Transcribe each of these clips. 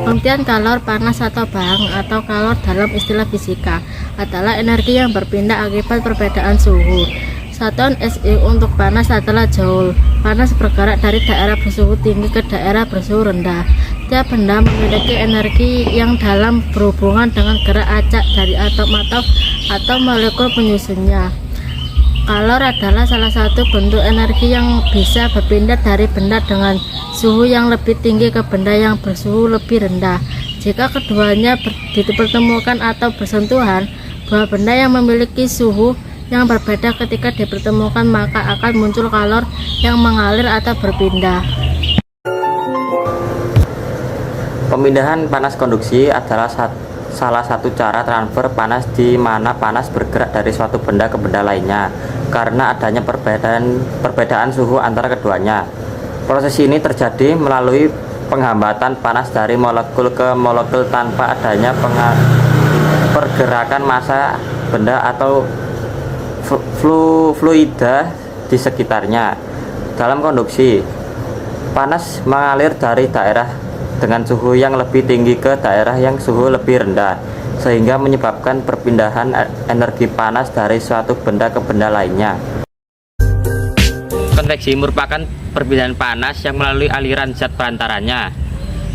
Pengertian kalor panas atau bang atau kalor dalam istilah fisika adalah energi yang berpindah akibat perbedaan suhu. Satuan SI untuk panas adalah joule. Panas bergerak dari daerah bersuhu tinggi ke daerah bersuhu rendah. Tiap benda memiliki energi yang dalam berhubungan dengan gerak acak dari atom atau molekul penyusunnya. Kalor adalah salah satu bentuk energi yang bisa berpindah dari benda dengan suhu yang lebih tinggi ke benda yang bersuhu lebih rendah. Jika keduanya dipertemukan atau bersentuhan, dua benda yang memiliki suhu yang berbeda ketika dipertemukan, maka akan muncul kalor yang mengalir atau berpindah. Pemindahan panas konduksi adalah salah satu cara transfer panas di mana panas bergerak dari suatu benda ke benda lainnya karena adanya perbedaan suhu antara keduanya. Proses ini terjadi melalui penghambatan panas dari molekul ke molekul tanpa adanya pergerakan massa benda atau fluida di sekitarnya. Dalam konduksi, panas mengalir dari daerah dengan suhu yang lebih tinggi ke daerah yang suhu lebih rendah, sehingga menyebabkan perpindahan energi panas dari suatu benda ke benda lainnya. Konveksi merupakan perpindahan panas yang melalui aliran zat perantaranya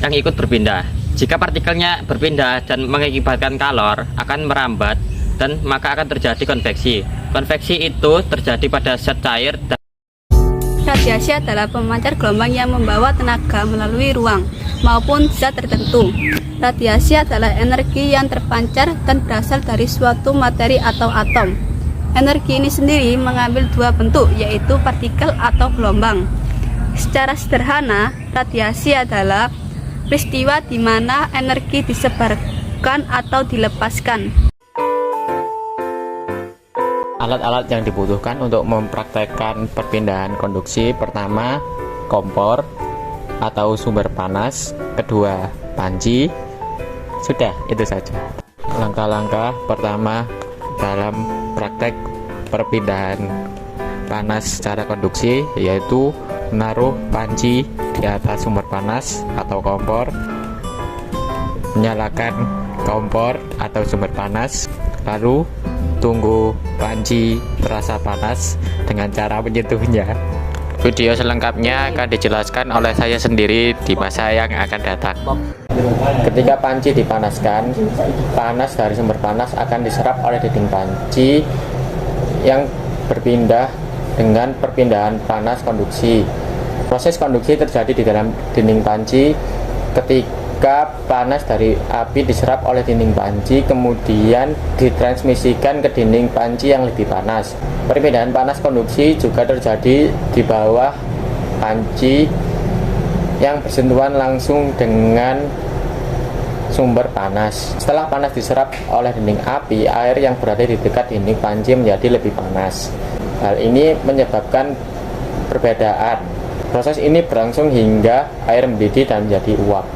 yang ikut berpindah. Jika partikelnya berpindah dan mengakibatkan kalor akan merambat, dan maka akan terjadi konveksi. Konveksi itu terjadi pada zat cair. Radiasi adalah pemancar gelombang yang membawa tenaga melalui ruang maupun zat tertentu. Radiasi adalah energi yang terpancar dan berasal dari suatu materi atau atom. Energi ini sendiri mengambil dua bentuk, yaitu partikel atau gelombang. Secara sederhana, radiasi adalah peristiwa di mana energi disebarkan atau dilepaskan. Alat-alat yang dibutuhkan untuk mempraktekkan perpindahan konduksi: pertama, kompor atau sumber panas; kedua, panci. Sudah, itu saja. Langkah-langkah pertama dalam praktek perpindahan panas secara konduksi yaitu menaruh panci di atas sumber panas atau kompor, menyalakan kompor atau sumber panas, lalu tunggu panci terasa panas dengan cara menyentuhnya. Video selengkapnya akan dijelaskan oleh saya sendiri di masa yang akan datang. Ketika panci dipanaskan, panas dari sumber panas akan diserap oleh dinding panci yang berpindah dengan perpindahan panas konduksi. Proses konduksi terjadi di dalam dinding panci ketika panas dari api diserap oleh dinding panci kemudian ditransmisikan ke dinding panci yang lebih panas. Perpindahan panas konduksi juga terjadi di bawah panci yang bersentuhan langsung dengan sumber panas. Setelah panas diserap oleh dinding api, air yang berada di dekat dinding panci menjadi lebih panas. Hal ini menyebabkan perbedaan. Proses ini berlangsung hingga air mendidih dan menjadi uap.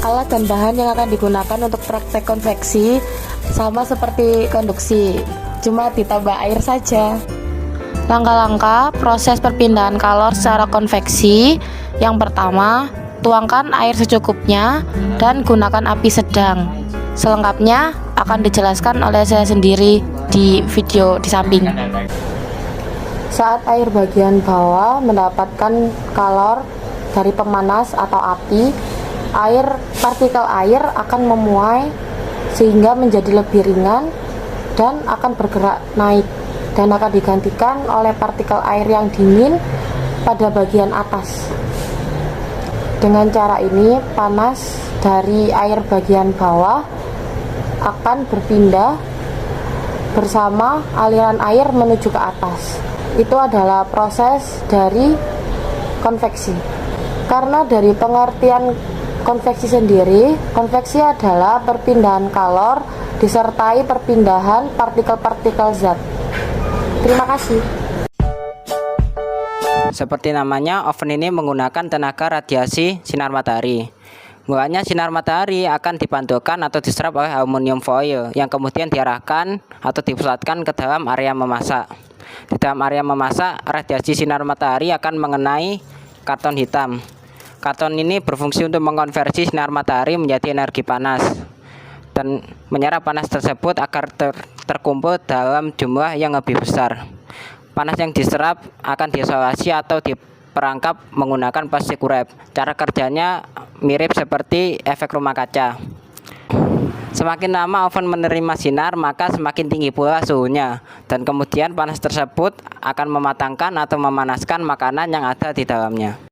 Alat dan bahan yang akan digunakan untuk praktek konveksi sama seperti konduksi, cuma ditambah air saja. Langkah-langkah proses perpindahan kalor secara konveksi: yang pertama, tuangkan air secukupnya dan gunakan api sedang. Selengkapnya akan dijelaskan oleh saya sendiri di video di samping. Saat air bagian bawah mendapatkan kalor dari pemanas atau api, partikel air akan memuai sehingga menjadi lebih ringan dan akan bergerak naik dan akan digantikan oleh partikel air yang dingin pada bagian atas. Dengan cara ini, panas dari air bagian bawah akan berpindah bersama aliran air menuju ke atas. Itu adalah proses dari konveksi. Karena dari pengertian konveksi sendiri, konveksi adalah perpindahan kalor disertai perpindahan partikel-partikel zat. Terima kasih. Seperti namanya, oven ini menggunakan tenaga radiasi sinar matahari. Mulanya sinar matahari akan dipantulkan atau diserap oleh aluminium foil yang kemudian diarahkan atau dipusatkan ke dalam area memasak. Di dalam area memasak, radiasi sinar matahari akan mengenai karton hitam. Karton ini berfungsi untuk mengkonversi sinar matahari menjadi energi panas dan menyerap panas tersebut agar terkumpul dalam jumlah yang lebih besar. Panas yang diserap akan diisolasi atau diperangkap menggunakan plastik wrap. Cara kerjanya mirip seperti efek rumah kaca. Semakin lama oven menerima sinar, maka semakin tinggi pula suhunya, dan kemudian panas tersebut akan mematangkan atau memanaskan makanan yang ada di dalamnya.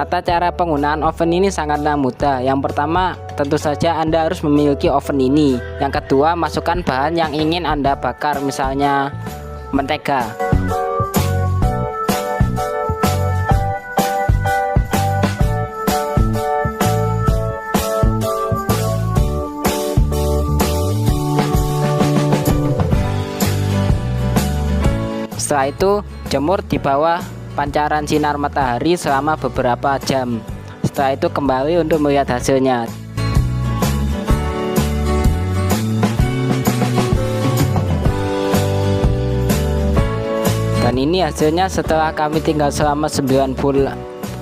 Tata cara penggunaan oven ini sangatlah mudah. Yang pertama, tentu saja Anda harus memiliki oven ini. Yang kedua, masukkan bahan yang ingin Anda bakar, misalnya mentega. Setelah itu, jemur di bawah pancaran sinar matahari selama beberapa jam. Setelah itu kembali untuk melihat hasilnya. Dan ini hasilnya setelah kami tinggal selama 9 bulan,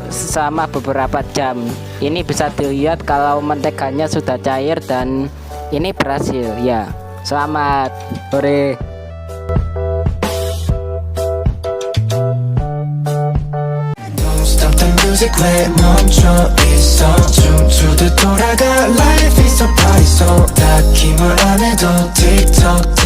selama beberapa jam. Ini bisa dilihat kalau menteganya sudah cair dan ini berhasil ya. Selamat sore. music 왜 멈춰 있어 춤추듯 돌아가 Life is a party so 딱히 뭘 안 해도 TikTok